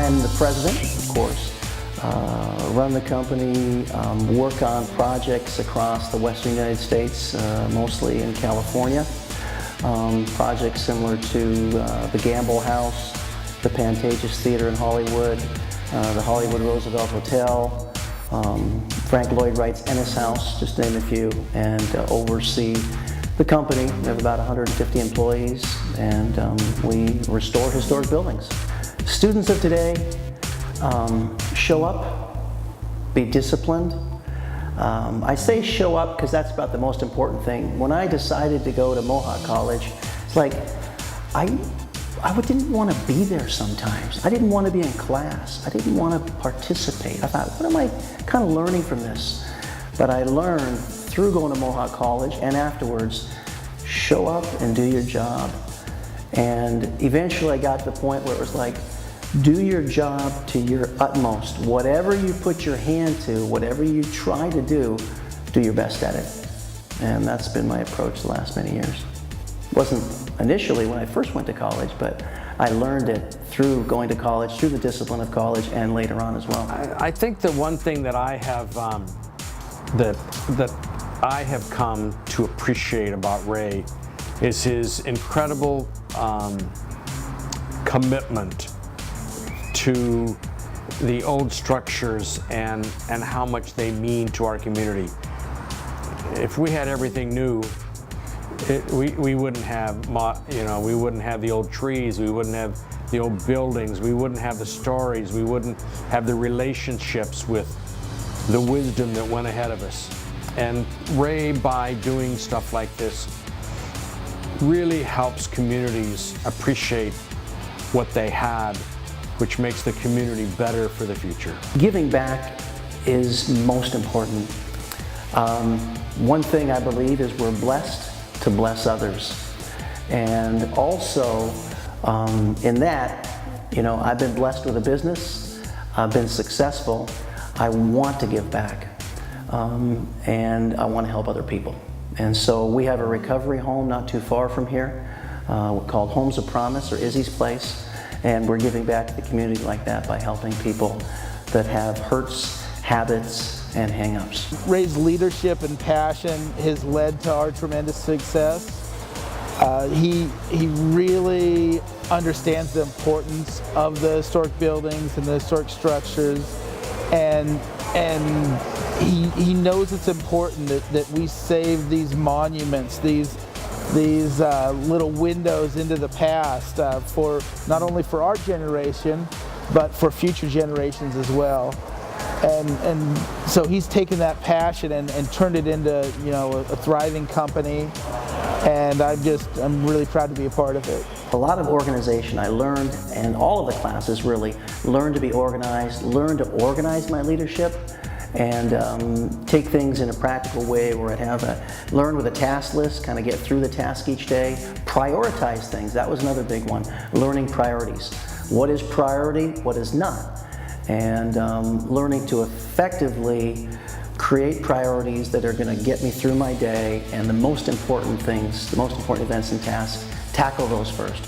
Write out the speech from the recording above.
I'm the president, of course. Run the company, work on projects across the western United States, mostly in California. Projects similar to the Gamble House, the Pantages Theater in Hollywood, the Hollywood Roosevelt Hotel, Frank Lloyd Wright's Ennis House, just to name a few, and oversee the company. We have about 150 employees, and we restore historic buildings. Students of today, show up, be disciplined. I say show up because that's about the most important thing. When I decided to go to Mohawk College, it's like I didn't want to be there sometimes. I didn't want to be in class. I didn't want to participate. I thought, what am I kind of learning from this? But I learned through going to Mohawk College and afterwards, show up and do your job. And eventually I got to the point where it was like, do your job to your utmost. Whatever you put your hand to, whatever you try to do your best at it. And that's been my approach the last many years. Wasn't initially when I first went to college, but I learned it through going to college, through the discipline of college, and later on as well. I think the one thing that I have that I have come to appreciate about Ray is his incredible commitment to the old structures and how much they mean to our community. If we had everything new, we wouldn't have, we wouldn't have the old trees, we wouldn't have the old buildings, we wouldn't have the stories, we wouldn't have the relationships with the wisdom that went ahead of us. And Ray, by doing stuff like this, really helps communities appreciate what they had, which makes the community better for the future. Giving back is most important. One thing I believe is we're blessed to bless others. And also in that, I've been blessed with a business, I've been successful, I want to give back, and I want to help other people. And so we have a recovery home not too far from here called Homes of Promise, or Izzy's Place, and we're giving back to the community like that by helping people that have hurts, habits, and hang-ups. Ray's leadership and passion has led to our tremendous success. He really understands the importance of the historic buildings and the historic structures, and he knows it's important that we save these monuments, these little windows into the past, for not only for our generation, but for future generations as well. And so he's taken that passion and turned it into a thriving company, and I'm really proud to be a part of it. A lot of organization I learned, and all of the classes really, learned to be organized, learned to organize my leadership, and take things in a practical way where I'd have learn with a task list, kind of get through the task each day, prioritize things. That was another big one, learning priorities. What is priority, what is not? And learning to effectively create priorities that are going to get me through my day, and the most important things, the most important events and tasks, tackle those first.